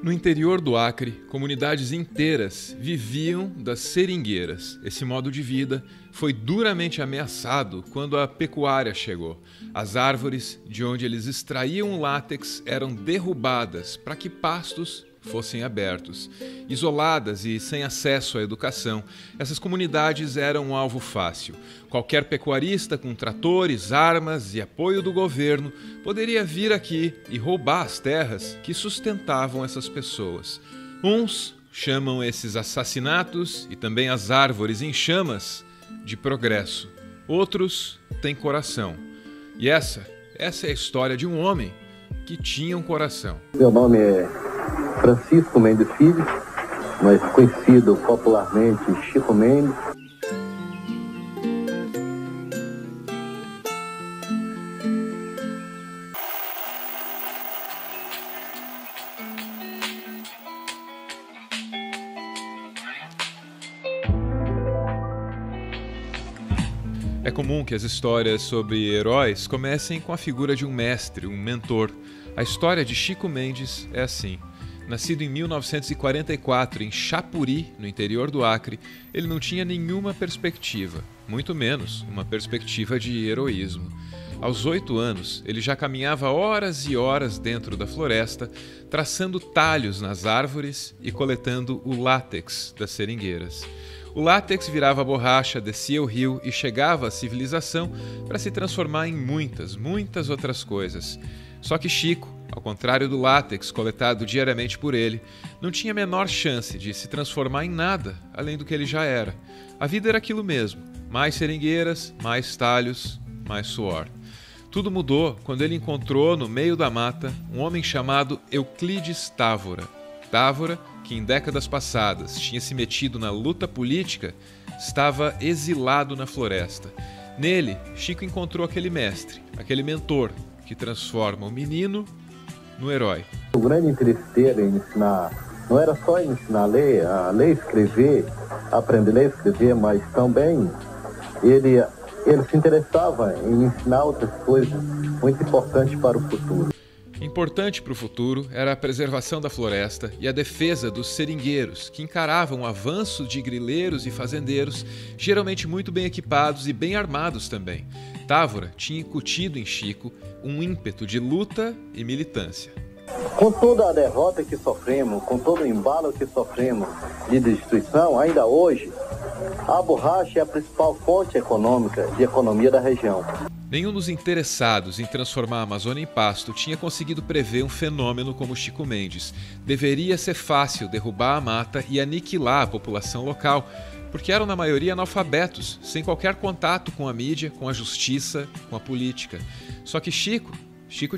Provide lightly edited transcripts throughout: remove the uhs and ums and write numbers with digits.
No interior do Acre, comunidades inteiras viviam das seringueiras. Esse modo de vida foi duramente ameaçado quando a pecuária chegou. As árvores de onde eles extraíam o látex eram derrubadas para que pastos fossem abertos. Isoladas e sem acesso à educação, essas comunidades eram um alvo fácil. Qualquer pecuarista com tratores, armas e apoio do governo poderia vir aqui e roubar as terras que sustentavam essas pessoas. Uns chamam esses assassinatos e também as árvores em chamas de progresso. Outros têm coração. E essa é a história de um homem que tinha um coração. Meu nome é Francisco Mendes Filho, mas conhecido popularmente Chico Mendes. É comum que as histórias sobre heróis comecem com a figura de um mestre, um mentor. A história de Chico Mendes é assim. Nascido em 1944 em Chapuri, no interior do Acre, ele não tinha nenhuma perspectiva, muito menos uma perspectiva de heroísmo. Aos 8 anos, ele já caminhava horas e horas dentro da floresta, traçando talhos nas árvores e coletando o látex das seringueiras. O látex virava borracha, descia o rio e chegava à civilização para se transformar em muitas outras coisas. Só que Chico, ao contrário do látex coletado diariamente por ele, não tinha a menor chance de se transformar em nada além do que ele já era. A vida era aquilo mesmo: mais seringueiras, mais talhos, mais suor. Tudo mudou quando ele encontrou no meio da mata um homem chamado Euclides Távora. Távora, que em décadas passadas tinha se metido na luta política, estava exilado na floresta. Nele, Chico encontrou aquele mestre, aquele mentor, que transforma o menino no herói. O grande interesse dele em ensinar, não era só ensinar a ler e escrever, aprender a ler e escrever, mas também ele se interessava em ensinar outras coisas muito importantes para o futuro. Importante para o futuro era a preservação da floresta e a defesa dos seringueiros, que encaravam o avanço de grileiros e fazendeiros, geralmente muito bem equipados e bem armados também. Távora tinha incutido em Chico um ímpeto de luta e militância. Com toda a derrota que sofremos, com todo o embalo que sofremos de destruição, ainda hoje, a borracha é a principal fonte econômica de economia da região. Nenhum dos interessados em transformar a Amazônia em pasto tinha conseguido prever um fenômeno como Chico Mendes. Deveria ser fácil derrubar a mata e aniquilar a população local, porque eram na maioria analfabetos, sem qualquer contato com a mídia, com a justiça, com a política. Só que Chico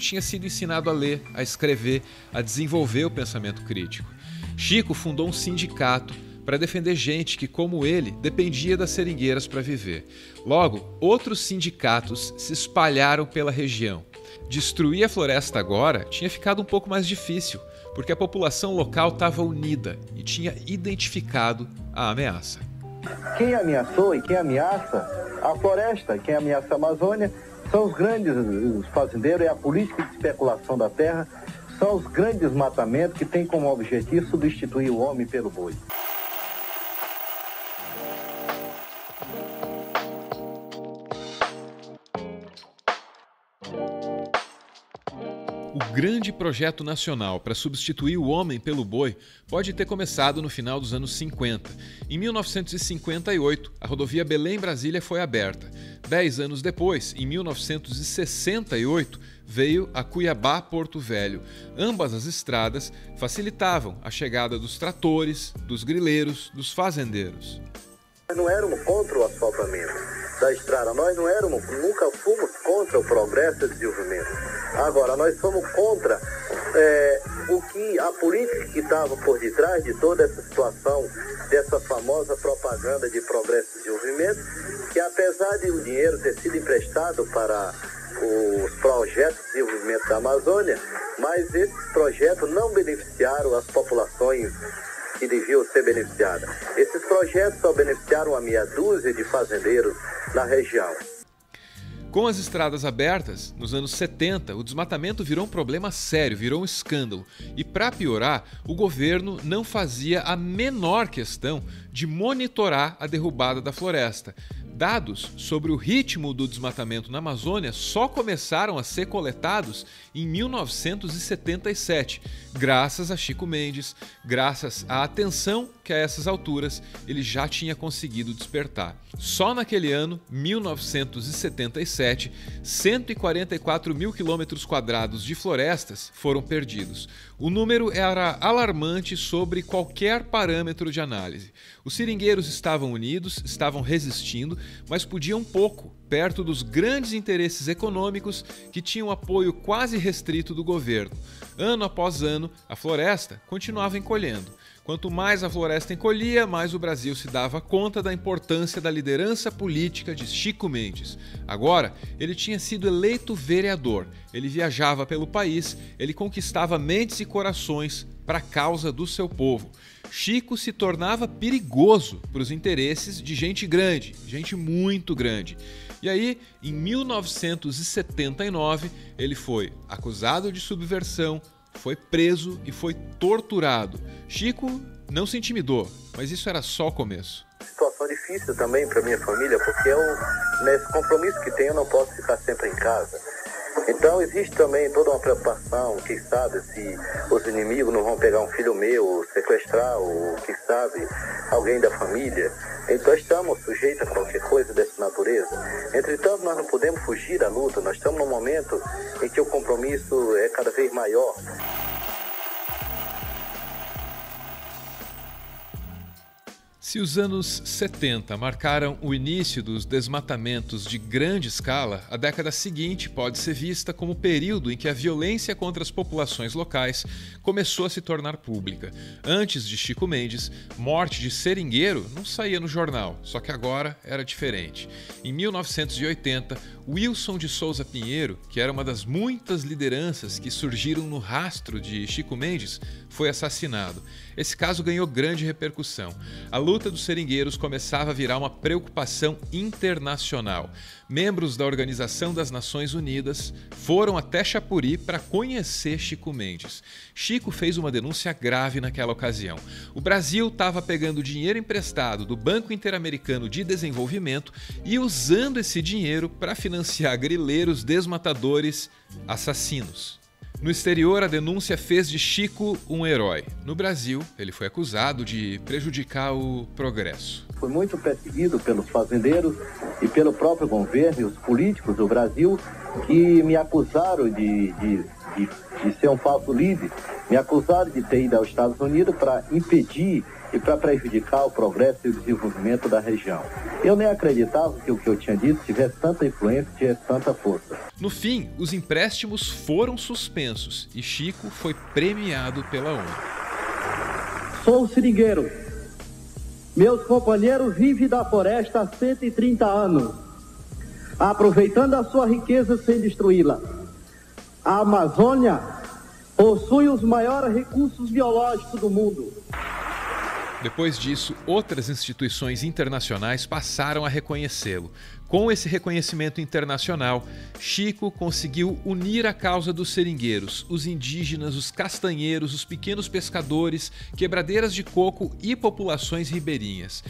tinha sido ensinado a ler, a escrever, a desenvolver o pensamento crítico. Chico fundou um sindicato para defender gente que, como ele, dependia das seringueiras para viver. Logo, outros sindicatos se espalharam pela região. Destruir a floresta agora tinha ficado um pouco mais difícil, porque a população local estava unida e tinha identificado a ameaça. Quem ameaçou e quem ameaça a floresta, quem ameaça a Amazônia, são os grandes fazendeiros, é a política de especulação da terra, são os grandes matamentos que têm como objetivo substituir o homem pelo boi. O grande projeto nacional para substituir o homem pelo boi pode ter começado no final dos anos 50. Em 1958, a rodovia Belém-Brasília foi aberta. 10 anos depois, em 1968, veio a Cuiabá-Porto Velho. Ambas as estradas facilitavam a chegada dos tratores, dos grileiros, dos fazendeiros. Nós não éramos contra o asfaltamento da estrada, nunca fomos contra o progresso e o desenvolvimento. Agora, nós somos contra a política que estava por detrás de toda essa situação, dessa famosa propaganda de progresso e desenvolvimento, que apesar de o dinheiro ter sido emprestado para os projetos de desenvolvimento da Amazônia, mas esses projetos não beneficiaram as populações que deviam ser beneficiadas. Esses projetos só beneficiaram a meia dúzia de fazendeiros na região. Com as estradas abertas, nos anos 70, o desmatamento virou um problema sério, virou um escândalo. E para piorar, o governo não fazia a menor questão de monitorar a derrubada da floresta. Dados sobre o ritmo do desmatamento na Amazônia só começaram a ser coletados em 1977, graças a Chico Mendes, graças à atenção que a essas alturas ele já tinha conseguido despertar. Só naquele ano, 1977, 144 mil quilômetros quadrados de florestas foram perdidos. O número era alarmante sobre qualquer parâmetro de análise. Os seringueiros estavam unidos, estavam resistindo, mas podiam pouco, perto dos grandes interesses econômicos que tinham apoio quase restrito do governo. Ano após ano, a floresta continuava encolhendo. Quanto mais a floresta encolhia, mais o Brasil se dava conta da importância da liderança política de Chico Mendes. Agora, ele tinha sido eleito vereador, ele viajava pelo país, ele conquistava mentes e corações para a causa do seu povo. Chico se tornava perigoso para os interesses de gente grande, gente muito grande. E aí, em 1979, ele foi acusado de subversão, foi preso e foi torturado. Chico não se intimidou, mas isso era só o começo. Situação difícil também para minha família, porque nesse compromisso que tenho, eu não posso ficar sempre em casa. Então existe também toda uma preocupação, quem sabe se os inimigos não vão pegar um filho meu, sequestrar, ou quem sabe alguém da família. Então estamos sujeitos a qualquer coisa dessa natureza. Entretanto, nós não podemos fugir da luta, nós estamos num momento em que o compromisso é cada vez maior. Se os anos 70 marcaram o início dos desmatamentos de grande escala, a década seguinte pode ser vista como o período em que a violência contra as populações locais começou a se tornar pública. Antes de Chico Mendes, morte de seringueiro não saía no jornal, só que agora era diferente. Em 1980, Wilson de Souza Pinheiro, que era uma das muitas lideranças que surgiram no rastro de Chico Mendes, foi assassinado. Esse caso ganhou grande repercussão. A luta dos seringueiros começava a virar uma preocupação internacional. Membros da Organização das Nações Unidas foram até Chapuri para conhecer Chico Mendes. Chico fez uma denúncia grave naquela ocasião. O Brasil estava pegando dinheiro emprestado do Banco Interamericano de Desenvolvimento e usando esse dinheiro para financiar grileiros, desmatadores, assassinos. No exterior, a denúncia fez de Chico um herói. No Brasil, ele foi acusado de prejudicar o progresso. Fui muito perseguido pelos fazendeiros e pelo próprio governo e os políticos do Brasil que me acusaram de ser um falso líder. Me acusaram de ter ido aos Estados Unidos para impedir e para prejudicar o progresso e o desenvolvimento da região. Eu nem acreditava que o que eu tinha dito tivesse tanta influência, tivesse tanta força. No fim, os empréstimos foram suspensos e Chico foi premiado pela ONU. Sou seringueiro. Meus companheiros vivem da floresta há 130 anos, aproveitando a sua riqueza sem destruí-la. A Amazônia possui os maiores recursos biológicos do mundo. Depois disso, outras instituições internacionais passaram a reconhecê-lo. Com esse reconhecimento internacional, Chico conseguiu unir a causa dos seringueiros, os indígenas, os castanheiros, os pequenos pescadores, quebradeiras de coco e populações ribeirinhas.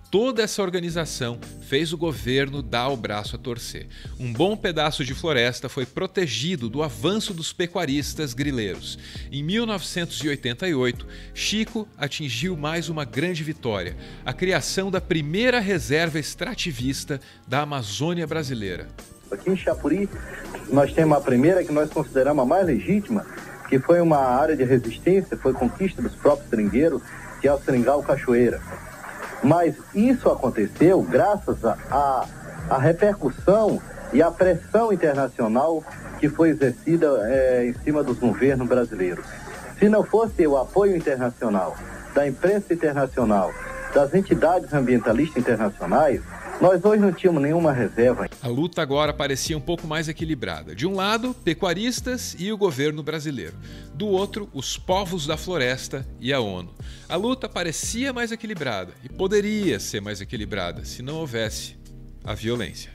Toda essa organização fez o governo dar o braço a torcer. Um bom pedaço de floresta foi protegido do avanço dos pecuaristas grileiros. Em 1988, Chico atingiu mais uma grande vitória: a criação da primeira reserva extrativista da Amazônia brasileira. Aqui em Chapuri, nós temos a primeira que nós consideramos a mais legítima, que foi uma área de resistência, foi conquista dos próprios seringueiros, que é o Seringal Cachoeira. Mas isso aconteceu graças à repercussão e à pressão internacional que foi exercida em cima dos governos brasileiros. Se não fosse o apoio internacional, da imprensa internacional, das entidades ambientalistas internacionais, nós hoje não tínhamos nenhuma reserva. A luta agora parecia um pouco mais equilibrada. De um lado, pecuaristas e o governo brasileiro. Do outro, os povos da floresta e a ONU. A luta parecia mais equilibrada e poderia ser mais equilibrada se não houvesse a violência.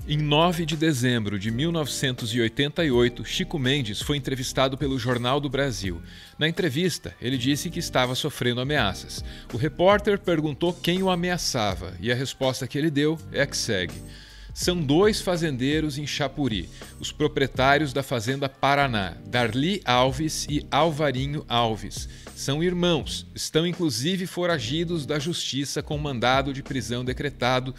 Em 9 de dezembro de 1988, Chico Mendes foi entrevistado pelo Jornal do Brasil. Na entrevista, ele disse que estava sofrendo ameaças. O repórter perguntou quem o ameaçava e a resposta que ele deu é a que segue. São 2 fazendeiros em Chapuri, os proprietários da Fazenda Paraná, Darli Alves e Alvarinho Alves. São irmãos, estão inclusive foragidos da justiça com mandado de prisão decretado.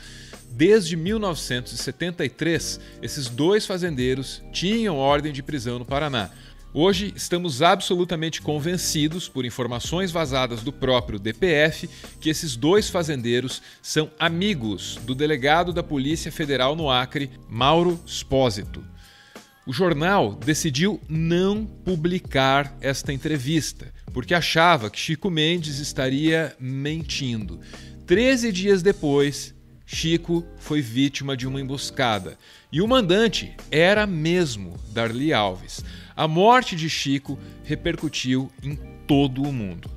Desde 1973, esses 2 fazendeiros tinham ordem de prisão no Paraná. Hoje, estamos absolutamente convencidos, por informações vazadas do próprio DPF, que esses 2 fazendeiros são amigos do delegado da Polícia Federal no Acre, Mauro Spósito. O jornal decidiu não publicar esta entrevista, porque achava que Chico Mendes estaria mentindo. 13 dias depois, Chico foi vítima de uma emboscada e o mandante era mesmo Darli Alves. A morte de Chico repercutiu em todo o mundo.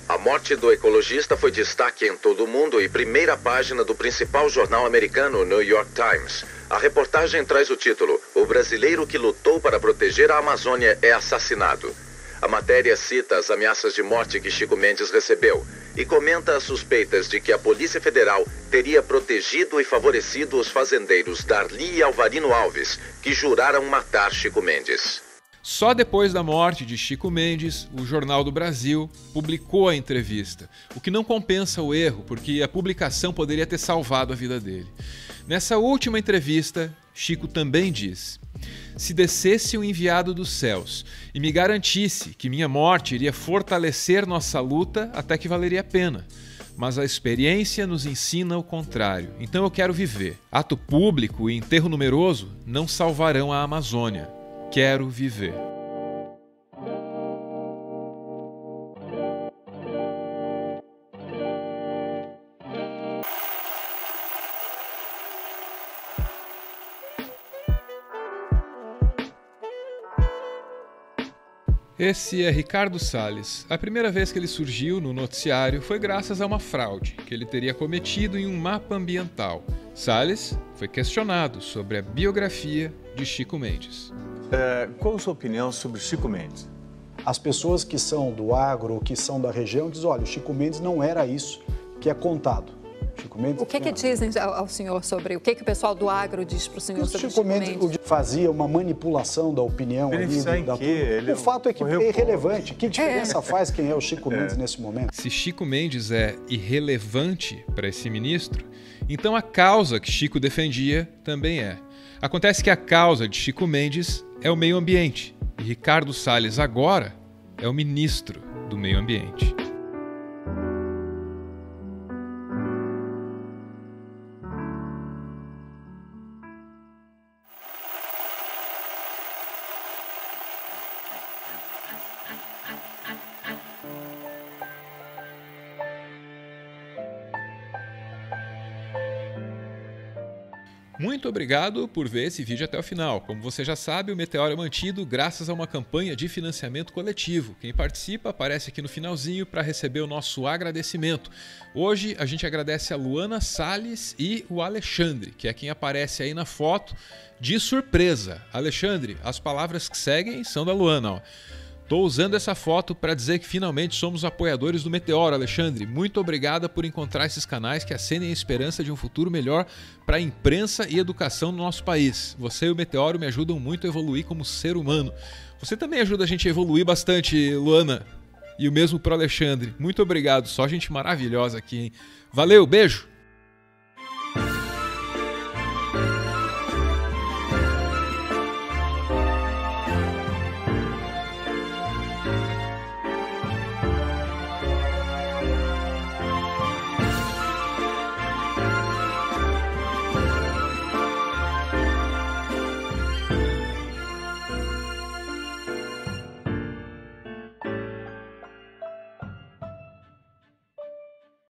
A morte do ecologista foi destaque em todo o mundo e primeira página do principal jornal americano, New York Times. A reportagem traz o título: O brasileiro que lutou para proteger a Amazônia é assassinado. A matéria cita as ameaças de morte que Chico Mendes recebeu e comenta as suspeitas de que a Polícia Federal teria protegido e favorecido os fazendeiros Darli e Alvarino Alves, que juraram matar Chico Mendes. Só depois da morte de Chico Mendes, o Jornal do Brasil publicou a entrevista, o que não compensa o erro, porque a publicação poderia ter salvado a vida dele. Nessa última entrevista, Chico também diz: se descesse um enviado dos céus e me garantisse que minha morte iria fortalecer nossa luta, até que valeria a pena. Mas a experiência nos ensina o contrário. Então eu quero viver. Ato público e enterro numeroso não salvarão a Amazônia. Quero viver. Esse é Ricardo Salles. A primeira vez que ele surgiu no noticiário foi graças a uma fraude que ele teria cometido em um mapa ambiental. Salles foi questionado sobre a biografia de Chico Mendes. Qual a sua opinião sobre Chico Mendes? As pessoas que são do agro, que são da região, dizem: olha, o Chico Mendes não era isso que é contado. Chico Mendes, o que dizem ao senhor sobre o que o pessoal do agro diz para o senhor sobre Chico Mendes fazia uma manipulação da opinião ali. O fato é que é irrelevante. Que diferença faz quem é o Chico Mendes nesse momento? Se Chico Mendes é irrelevante para esse ministro, então a causa que Chico defendia também é. Acontece que a causa de Chico Mendes é o meio ambiente e Ricardo Salles agora é o ministro do meio ambiente. Muito obrigado por ver esse vídeo até o final. Como você já sabe, o Meteoro é mantido graças a uma campanha de financiamento coletivo. Quem participa aparece aqui no finalzinho para receber o nosso agradecimento. Hoje a gente agradece a Luana Salles e o Alexandre, que é quem aparece aí na foto de surpresa. Alexandre, as palavras que seguem são da Luana, ó. Estou usando essa foto para dizer que finalmente somos apoiadores do Meteoro, Alexandre. Muito obrigada por encontrar esses canais que acendem a esperança de um futuro melhor para a imprensa e educação no nosso país. Você e o Meteoro me ajudam muito a evoluir como ser humano. Você também ajuda a gente a evoluir bastante, Luana. E o mesmo para o Alexandre. Muito obrigado, só gente maravilhosa aqui, hein? Valeu, beijo!